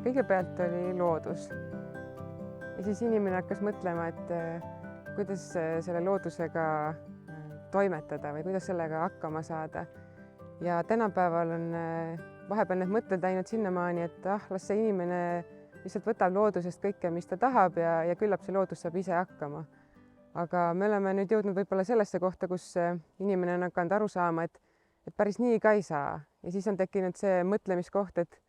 kõigepealt oli loodus ja siis inimene hakkas mõtlema, et kuidas selle loodusega toimetada või kuidas sellega hakkama saada. Ja tänapäeval on vahepeal need mõtted läinud sinnamaani, et las see inimene lihtsalt võtab loodusest kõike, mis ta tahab ja küllap see loodus saab ise hakkama. Aga me oleme nüüd jõudnud võib-olla sellesse kohta, kus inimene on hakanud aru saama, et päris nii ka ei saa. Ja siis on tekkinud see mõtlemiskoht, et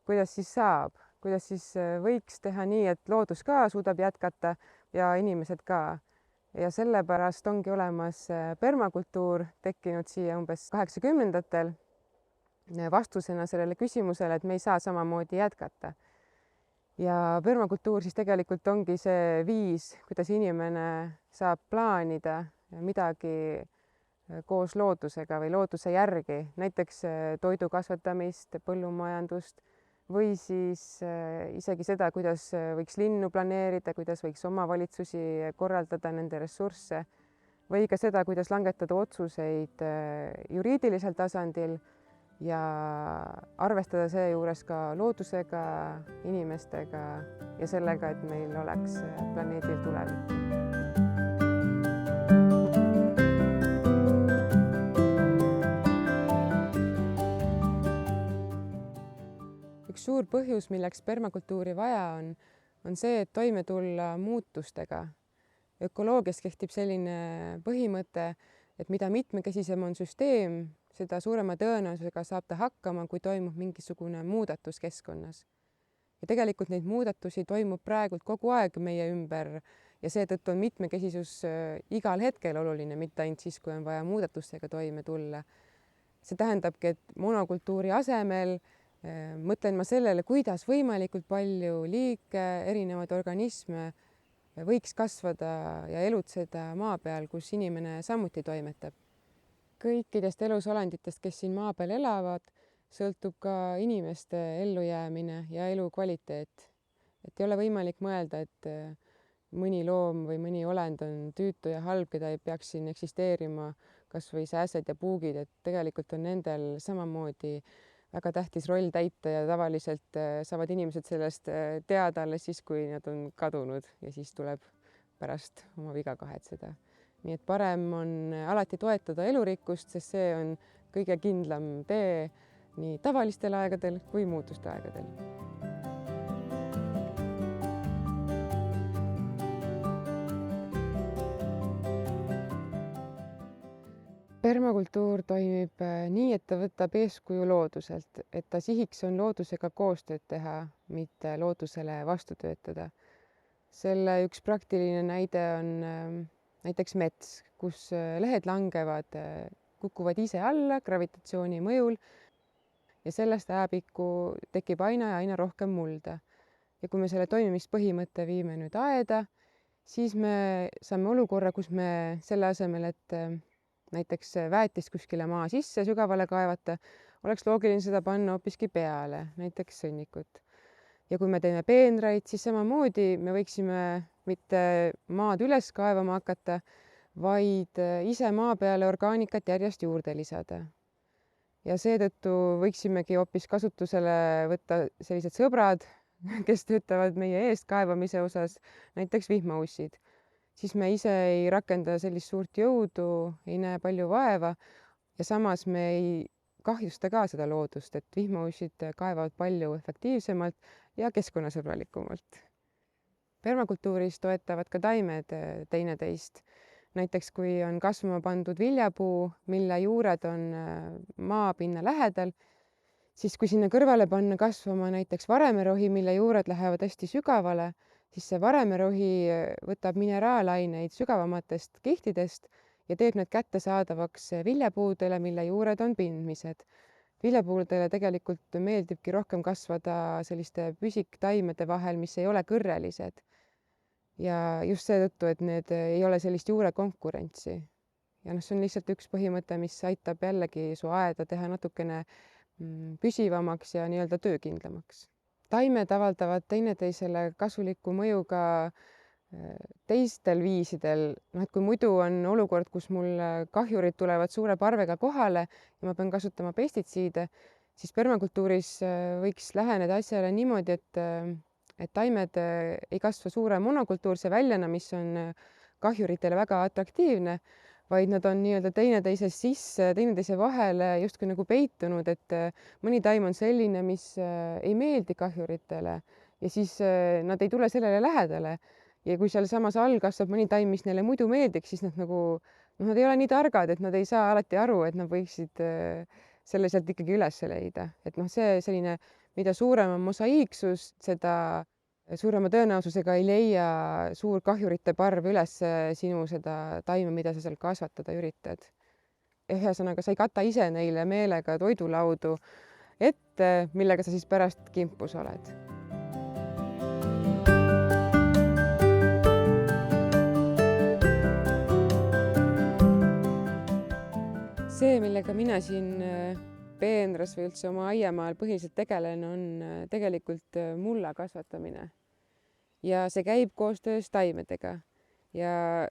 kuidas siis saab, kuidas siis võiks teha nii, et loodus ka suudab jätkata ja inimesed ka. Ja sellepärast ongi olemas permakultuur tekkinud siia umbes 80-ndatel vastusena sellele küsimusele, et me ei saa samamoodi jätkata. Ja permakultuur siis tegelikult ongi see viis, kuidas inimene saab plaanida midagi koos loodusega või looduse järgi, näiteks toidu kasvatamist, põllumajandust või siis isegi seda, kuidas võiks linnu planeerida, kuidas võiks omavalitsusi korraldada, nende ressursse või ka seda, kuidas langetada otsuseid juriidilisel tasandil ja arvestada seejuures ka loodusega, inimestega ja sellega, et meil oleks planeedil tulevik. Üks suur põhjus, milleks permakultuuri vaja on see, et toime tulla muutustega. Ökoloogias kehtib selline põhimõte, et mida mitmekesisem on süsteem, seda suurema tõenäosusega saab ta hakkama, kui toimub mingisugune muudatus keskkonnas. Ja tegelikult neid muudatusi toimub praegu kogu aeg meie ümber ja seetõttu on mitmekesisus igal hetkel oluline, mitte ainult siis, kui on vaja muudatustega toime tulla. See tähendabki, et monokultuuri asemel mõtlen ma sellele, kuidas võimalikult palju liike, erinevaid organisme võiks kasvada ja elutseda maa peal, kus inimene samuti toimetab. Kõikidest elusolenditest, kes siin maa peal elavad, sõltub ka inimeste ellujäämine ja elukvaliteet. Et ei ole võimalik mõelda, et mõni loom või mõni olend on tüütu ja halb, keda ei peaks siin eksisteerima, kas või sääsed ja puugid, et tegelikult on nendel samamoodi väga tähtis roll täita ja tavaliselt saavad inimesed sellest teada alles siis, kui nad on kadunud ja siis tuleb pärast oma viga kahetseda. Nii et parem on alati toetada elurikkust, sest see on kõige kindlam tee nii tavalistel aegadel kui muutuste aegadel. Permakultuur toimib nii, et ta võtab eeskuju looduselt, et ta sihiks on loodusega koostööd teha, mitte loodusele vastu töötada. Selle üks praktiline näide on näiteks mets, kus lehed langevad, kukuvad ise alla gravitatsiooni mõjul ja sellest ajapikku tekib aina ja aina rohkem mulda. Ja kui me selle toimimispõhimõtte viime nüüd aeda, siis me saame olukorra, kus me selle asemel, et näiteks väetist kuskile maa sisse sügavale kaevata, oleks loogiline seda panna hoopiski peale, näiteks sõnnikut. Ja kui me teeme peenraid, siis samamoodi me võiksime mitte maad üles kaevama hakata, vaid ise maa peale orgaanikat järjest juurde lisada. Ja seetõttu võiksimegi hoopis kasutusele võtta sellised sõbrad, kes töötavad meie eest kaevamise osas, näiteks vihmaussid. Siis me ise ei rakenda sellist suurt jõudu, ei näe palju vaeva ja samas me ei kahjusta ka seda loodust, et vihmaussid kaevavad palju efektiivsemalt ja keskkonnasõbralikumalt. Permakultuuris toetavad ka taimed teineteist. Näiteks kui on kasvama pandud viljapuu, mille juured on maapinna lähedal, siis kui sinna kõrvale panna kasvama näiteks varemerohi, mille juured lähevad hästi sügavale, siis see varemerohi võtab mineraalaineid sügavamatest kihtidest ja teeb need kättesaadavaks viljapuudele, mille juured on pindmised. Viljapuudele tegelikult meeldibki rohkem kasvada selliste püsiktaimede vahel, mis ei ole kõrrelised. Ja just seetõttu, et need ei ole sellist juurekonkurentsi. Ja see on lihtsalt üks põhimõte, mis aitab jällegi su aeda teha natukene püsivamaks ja nii-öelda töökindlamaks. Taimed avaldavad teineteisele kasuliku mõju ka teistel viisidel, et kui muidu on olukord, kus mul kahjurid tulevad suure parvega kohale ja ma pean kasutama pestitsiide, siis permakultuuris võiks läheneda asjale niimoodi, et taimed ei kasva suure monokultuurse väljana, mis on kahjuritele väga atraktiivne, vaid nad on nii-öelda teineteise sisse, teineteise vahele justkui nagu peitunud, et mõni taim on selline, mis ei meeldi kahjuritele ja siis nad ei tule sellele lähedale. Ja kui sealsamas all kasvab mõni taim, mis neile muidu meeldiks, siis nad nagu nad ei ole nii targad, et nad ei saa alati aru, et nad võiksid selle sealt ikkagi üles leida, et see selline, mida suurem on mosaiiksus, seda suurema tõenäosusega ei leia suur kahjurite parv üles sinu seda taime, mida sa seal kasvatada üritad. Ühesõnaga, sa ei kata ise neile meelega toidulaudu ette, millega sa siis pärast kimpus oled. See, millega mina siin Peenras või üldse oma aiamaal põhiliselt tegelen, on tegelikult mulla kasvatamine. Ja see käib koostöös taimedega. Ja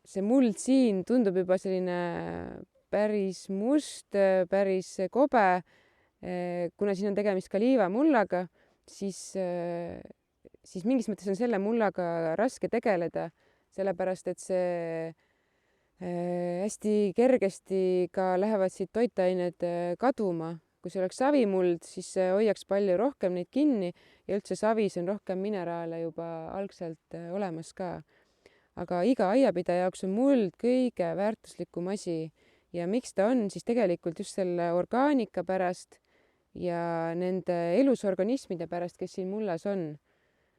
see muld siin tundub juba selline päris must, päris kobe. Kuna siin on tegemist ka liivamullaga, siis mingis mõttes on selle mullaga raske tegeleda, sellepärast et see hästi kergesti ka lähevad siit toitained kaduma. Kui see oleks savimuld, siis see hoiaks palju rohkem neid kinni ja üldse savis on rohkem mineraale juba algselt olemas ka. Aga iga aiapidaja jaoks on muld kõige väärtuslikum asi ja miks ta on, siis tegelikult just selle orgaanika pärast ja nende elusorganismide pärast, kes siin mullas on.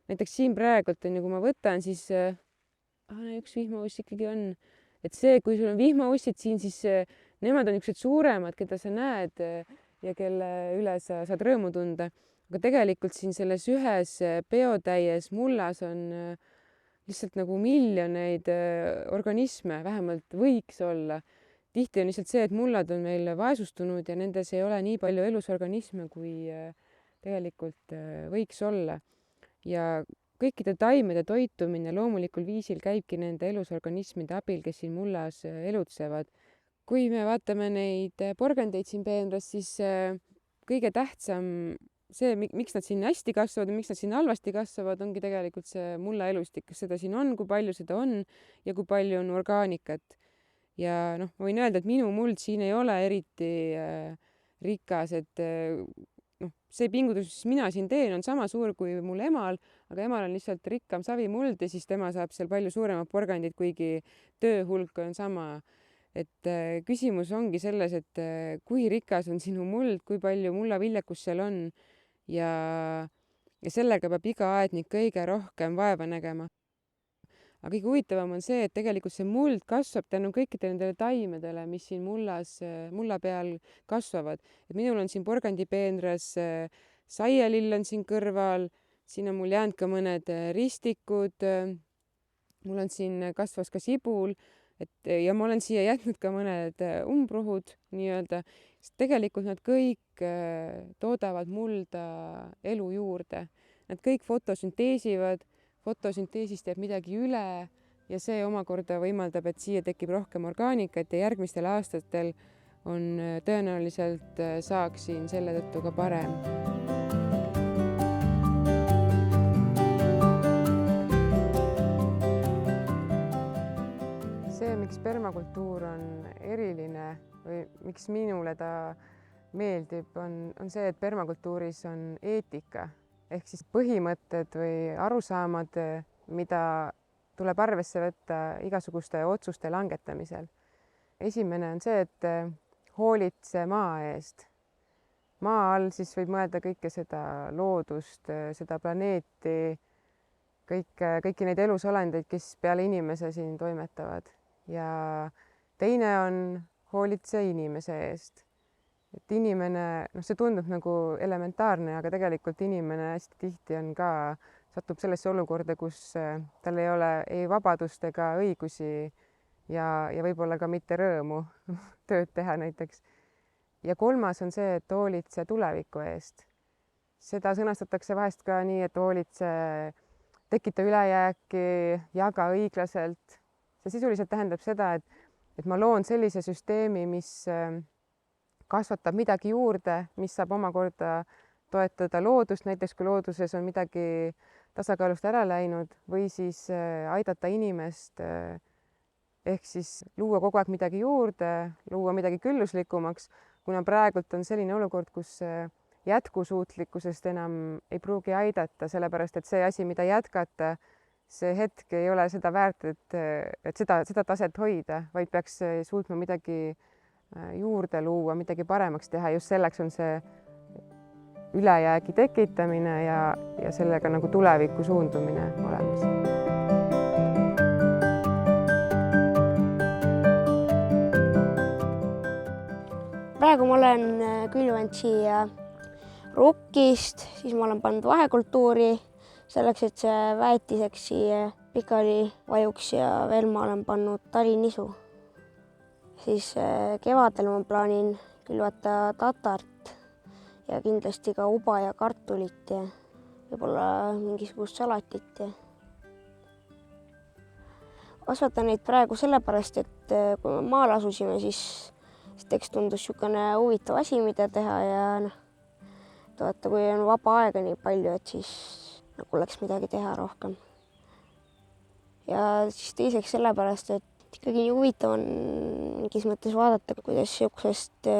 Näiteks siin praegult on, kui ma võtan, siis üks vihmauss ikkagi on. Et see, kui sul on vihmaussid siin, siis nemad on niisugused suuremad, keda sa näed ja kelle üle sa saad rõõmu tunda. Aga tegelikult siin selles ühes peotäies mullas on lihtsalt nagu miljoneid organisme, vähemalt võiks olla. Tihti on lihtsalt see, et mullad on meil vaesustunud ja nendes ei ole nii palju elusorganisme, kui tegelikult võiks olla. Ja kõikide taimede toitumine loomulikul viisil käibki nende elusorganismide abil, kes siin mullas elutsevad. Kui me vaatame neid porgandeid siin Peenras, siis kõige tähtsam see, miks nad siin hästi kasvavad ja miks nad siin halvasti kasvavad, ongi tegelikult see mulla elustik, kas seda siin on, kui palju seda on ja kui palju on orgaanikat. Ja ma võin öelda, et minu muld siin ei ole eriti rikas, et see pingutus, mis mina siin teen, on sama suur kui mul emal, aga emal on lihtsalt rikkam savimuld ja siis tema saab seal palju suuremad porgandid, kuigi töö hulk on sama. Et küsimus ongi selles, et kui rikas on sinu muld, kui palju mullaviljakust seal on ja sellega peab iga aednik kõige rohkem vaeva nägema. Aga kõige huvitavam on see, et tegelikult see muld kasvab tänu kõikidele nendele taimedele, mis siin mulla peal kasvavad. Et minul on siin porgandipeenras saialill on siin kõrval, siin on mul jäänud ka mõned ristikud, mul on siin kasvas ka sibul ja ma olen siia jätnud ka mõned umbrohud nii-öelda, sest tegelikult nad kõik toodavad mulda elu juurde. Nad kõik fotosünteesivad. Fotosünteesist jääb midagi üle ja see omakorda võimaldab, et siia tekib rohkem orgaanikat ja järgmistel aastatel on tõenäoliselt saak siin selle tõttu ka parem. See, miks permakultuur on eriline või miks minule ta meeldib, on see, et permakultuuris on eetika. Ehk siis põhimõtted või arusaamad, mida tuleb arvesse võtta igasuguste otsuste langetamisel. Esimene on see, et hoolitse maa eest. Maa all siis võib mõelda kõike seda loodust, seda planeeti, kõiki neid elusolendeid, kes peale inimese siin toimetavad. Ja teine on hoolitse inimese eest. Et inimene, see tundub nagu elementaarne, aga tegelikult inimene hästi tihti on ka, satub sellesse olukorda, kus tal ei ole ei vabadust ega õigusi ja võib-olla ka mitte rõõmu tööd teha näiteks. Ja kolmas on see, et hoolitse tuleviku eest. Seda sõnastatakse vahest ka nii, et hoolitse, tekita ülejääki, jaga õiglaselt. See sisuliselt tähendab seda, et ma loon sellise süsteemi, mis kasvatab midagi juurde, mis saab omakorda toetada loodust, näiteks kui looduses on midagi tasakaalust ära läinud, või siis aidata inimest ehk siis luua kogu aeg midagi juurde, luua midagi külluslikumaks, kuna praegult on selline olukord, kus jätkusuutlikkusest enam ei pruugi aidata, sellepärast et see asi, mida jätkata, see hetk ei ole seda väärt, et seda taset hoida, vaid peaks suutma midagi juurde luua, midagi paremaks teha. Just selleks on see ülejäägi tekitamine ja sellega nagu tulevikku suundumine olemas. Praegu ma olen külvanud siia rukkist, siis ma olen pannud vahekultuuri selleks, et see väetiseks siia pikali vajuks ja veel ma olen pannud talinisu. Siis kevadel ma plaanin külvata tatart ja kindlasti ka uba ja kartulit ja võib-olla mingisugust salatit. Kasvatan neid praegu sellepärast, et kui me maal asusime, siis teeks tundus niisugune huvitav asi, mida teha ja vaata, kui on vaba aega nii palju, et siis nagu oleks midagi teha rohkem. Ja siis teiseks sellepärast, et ikkagi nii huvitav on mingis mõttes vaadata, kuidas niisugusest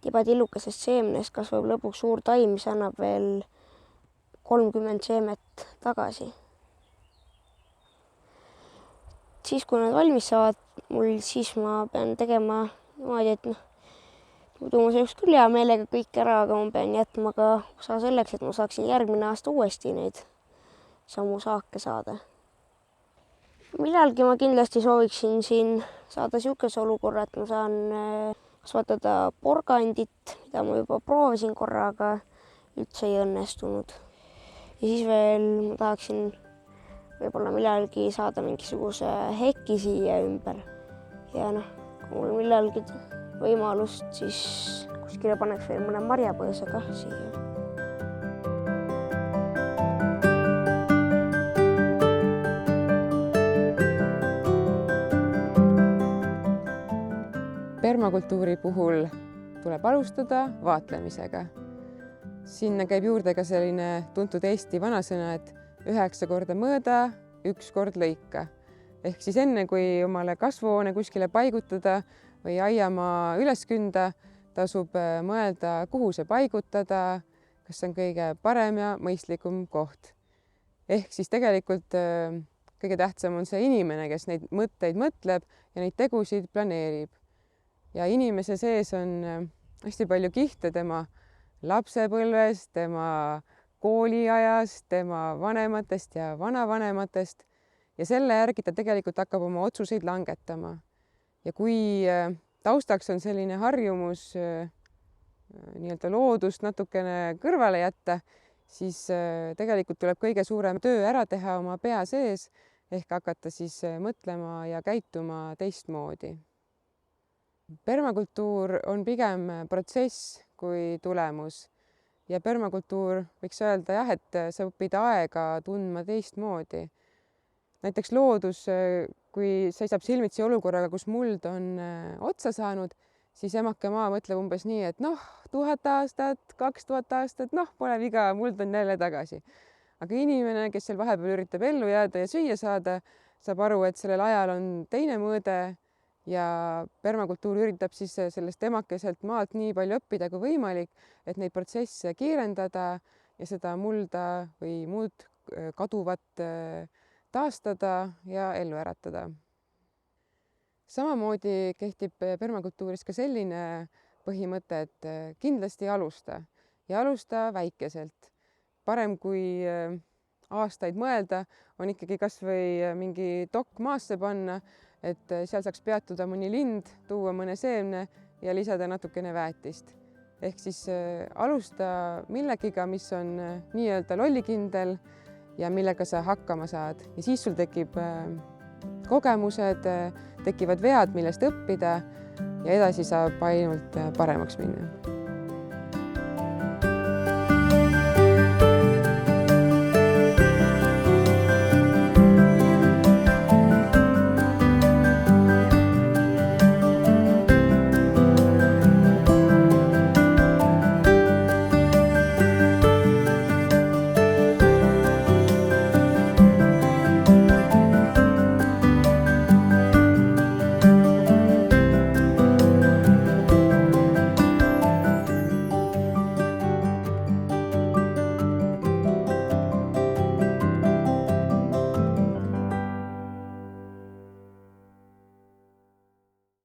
tibatillukesest seemnest kasvab lõpuks suur taim, mis annab veel 30 seemet tagasi. Siis, kui nad valmis saavad mul, siis ma pean tegema niimoodi, et muidu ma sööks küll hea meelega kõik ära, aga ma pean jätma ka osa selleks, et ma saaksin järgmine aasta uuesti neid samu saake saada. Millalgi ma kindlasti sooviksin siin saada niisuguse olukorra, et ma saan kasvatada porgandit, mida ma juba proovisin korra, aga üldse ei õnnestunud. Ja siis veel ma tahaksin võib-olla millalgi saada mingisuguse heki siia ümber. Ja kui mul millalgi võimalust, siis kuskile paneks veel mõne marjapõõsa kah siia. Permakultuuri puhul tuleb alustada vaatlemisega. Sinna käib juurde ka selline tuntud Eesti vanasõna, et 9 korda mõõda, 1 kord lõika. Ehk siis enne, kui omale kasvuhoone kuskile paigutada või aiamaa üles künda, tasub mõelda, kuhu see paigutada, kas see on kõige parem ja mõistlikum koht. Ehk siis tegelikult kõige tähtsam on see inimene, kes neid mõtteid mõtleb ja neid tegusid planeerib. Ja inimese sees on hästi palju kihte tema lapsepõlvest, tema kooliajast, tema vanematest ja vanavanematest ja selle järgi ta tegelikult hakkab oma otsuseid langetama. Ja kui taustaks on selline harjumus nii-öelda loodust natukene kõrvale jätta, siis tegelikult tuleb kõige suurem töö ära teha oma pea sees ehk hakata siis mõtlema ja käituma teistmoodi. Permakultuur on pigem protsess kui tulemus ja permakultuur võiks öelda jah, et sa õpid aega tundma teistmoodi. Näiteks loodus, kui seisab silmitsi olukorraga, kus muld on otsa saanud, siis emake maa mõtleb umbes nii, et 1000 aastat, 2000 aastat, pole viga, muld on jälle tagasi. Aga inimene, kes seal vahepeal üritab ellu jääda ja süüa saada, saab aru, et sellel ajal on teine mõõde ja permakultuur üritab siis sellest emakeselt maalt nii palju õppida kui võimalik, et neid protsesse kiirendada ja seda mulda või muud kaduvat taastada ja ellu äratada. Samamoodi kehtib permakultuuris ka selline põhimõte, et kindlasti alusta ja alusta väikeselt. Parem kui aastaid mõelda, on ikkagi kas või mingi dokk maasse panna, et seal saaks peatuda mõni lind, tuua mõne seemne ja lisada natukene väetist. Ehk siis alusta millegiga, mis on nii-öelda lollikindel ja millega sa hakkama saad. Ja siis sul tekib kogemused, tekivad vead, millest õppida ja edasi saab ainult paremaks minna.